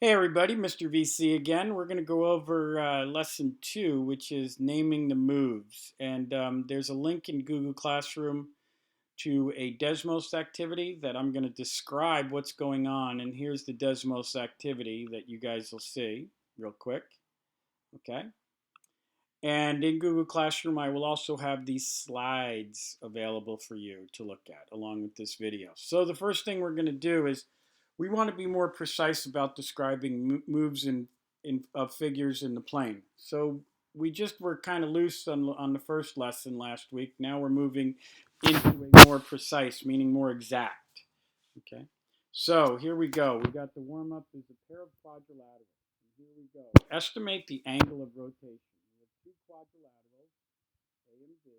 Hey everybody, Mr. VC again. We're going to go over lesson 2, which is naming the moves. And there's a link in Google Classroom to a Desmos activity that I'm going to describe what's going on. And here's the Desmos activity that you guys will see real quick. Okay. And in Google Classroom, I will also have these slides available for you to look at along with this video. So the first thing we're going to do is we want to be more precise about describing moves of figures in the plane. So we just were kind of loose on the first lesson last week. Now we're moving into a more precise, meaning more exact. Okay. So here we go. We got the warm up is a pair of quadrilaterals. Here we go. Estimate the angle of rotation. We have two quadrilaterals, A and B,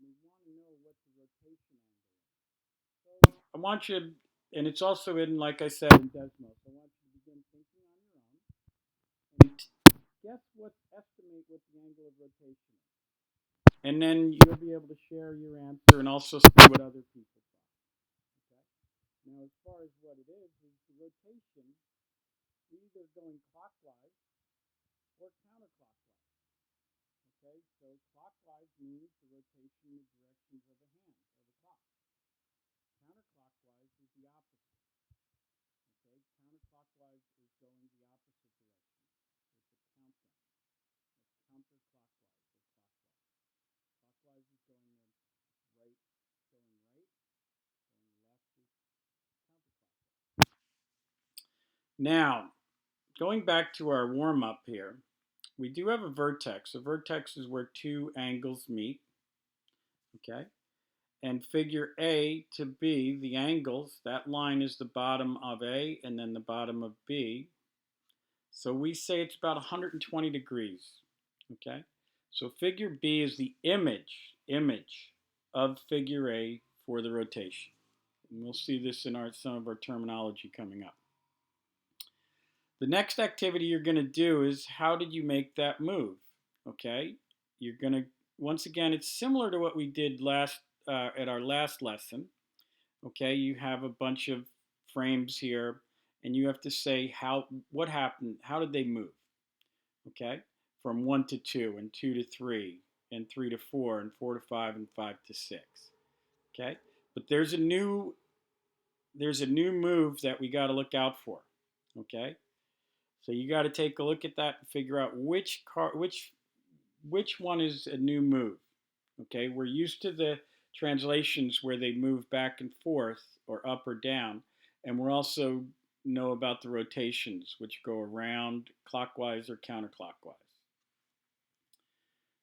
and we want to know what the rotation angle is. So I want you, and it's also in, like I said, in Desmos. I want you to begin thinking on your own and estimate what the angle of rotation is. And then you'll be able to share your answer and also see what other people thought. Okay? Now, as far as what it is the rotation either going clockwise or counterclockwise. Okay, so clockwise means the rotation in the directions of the hand or the clock. Counterclockwise is the opposite. Okay, counterclockwise is going the opposite direction. It's a countdown. That's counterclockwise or clockwise. Clockwise is going the right, going right. Going left is counterclockwise. Now, going back to our warm up here, we do have a vertex. A vertex is where two angles meet. Okay. And figure A to B, the angles, that line is the bottom of A and then the bottom of B. So we say it's about 120 degrees. Okay. So figure B is the image of figure A for the rotation. And we'll see this in some of our terminology coming up. The next activity you're going to do is how did you make that move? Okay. You're going to, once again, it's similar to what we did at our last lesson. Okay, you have a bunch of frames here, and you have to say what happened, how did they move? Okay, from 1 to 2, and 2 to 3, and 3 to 4, and 4 to 5, and 5 to 6. Okay, but there's a new move that we got to look out for. Okay, so you got to take a look at that and figure out which one is a new move. Okay, we're used to the translations where they move back and forth or up or down, and we're also know about the rotations which go around clockwise or counterclockwise.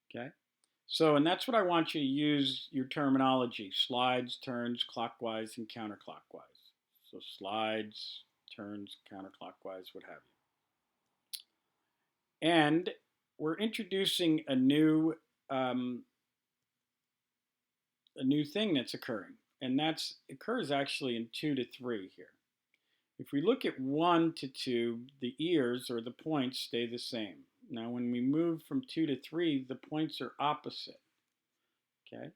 Okay, so and that's what I want you to use your terminology: slides, turns, clockwise, and counterclockwise. So slides, turns, counterclockwise, what have you. And we're introducing um, a new thing that's occurring, and that occurs actually in 2 to 3 here. If we look at 1 to 2, the ears or the points stay the same. Now when we move from 2 to 3, the points are opposite. Okay?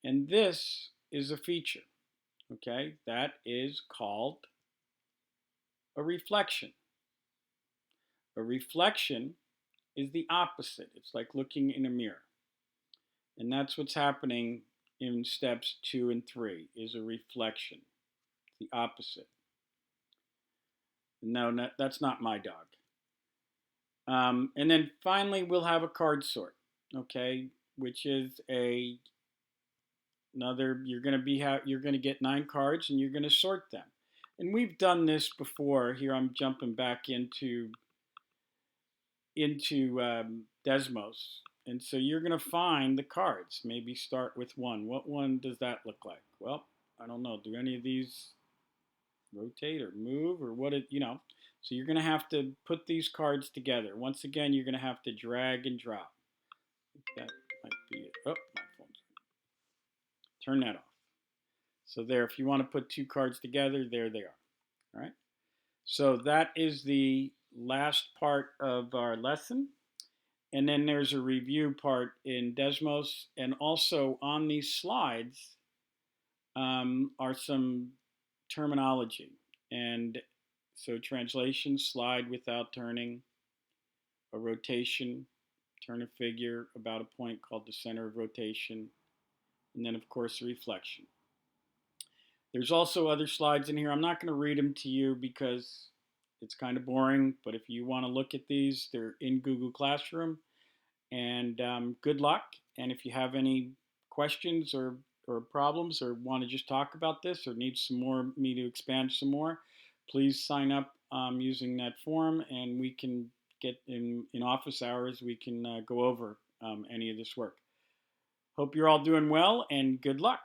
And this is a feature. Okay? That is called a reflection. A reflection is the opposite. It's like looking in a mirror. And that's what's happening in steps 2 and 3 is a reflection. The opposite. No, that's not my dog. And then finally, we'll have a card sort, okay, which is another. You're going to get 9 cards, and you're going to sort them. And we've done this before. Here, I'm jumping back into Desmos, and so you're going to find the cards. Maybe start with one. What one does that look like? Well, I don't know. Do any of these rotate or move or what it, so you're going to have to put these cards together. Once again, you're going to have to drag and drop. That might be it. Oh, my phone's turn that off. So there, if you want to put 2 cards together, there they are. All right. So that is the last part of our lesson. And then there's a review part in Desmos. And also on these slides are some terminology. And So translation, slide without turning, a rotation, turn a figure about a point called the center of rotation, and then of course a reflection. There's also other slides in here. I'm not going to read them to you because it's kind of boring, but if you want to look at these, they're in Google Classroom. And good luck. And if you have any questions or problems or want to just talk about this or need some more me to expand some more, please sign up using that form, and we can get in office hours. We can go over any of this work. Hope you're all doing well, and good luck.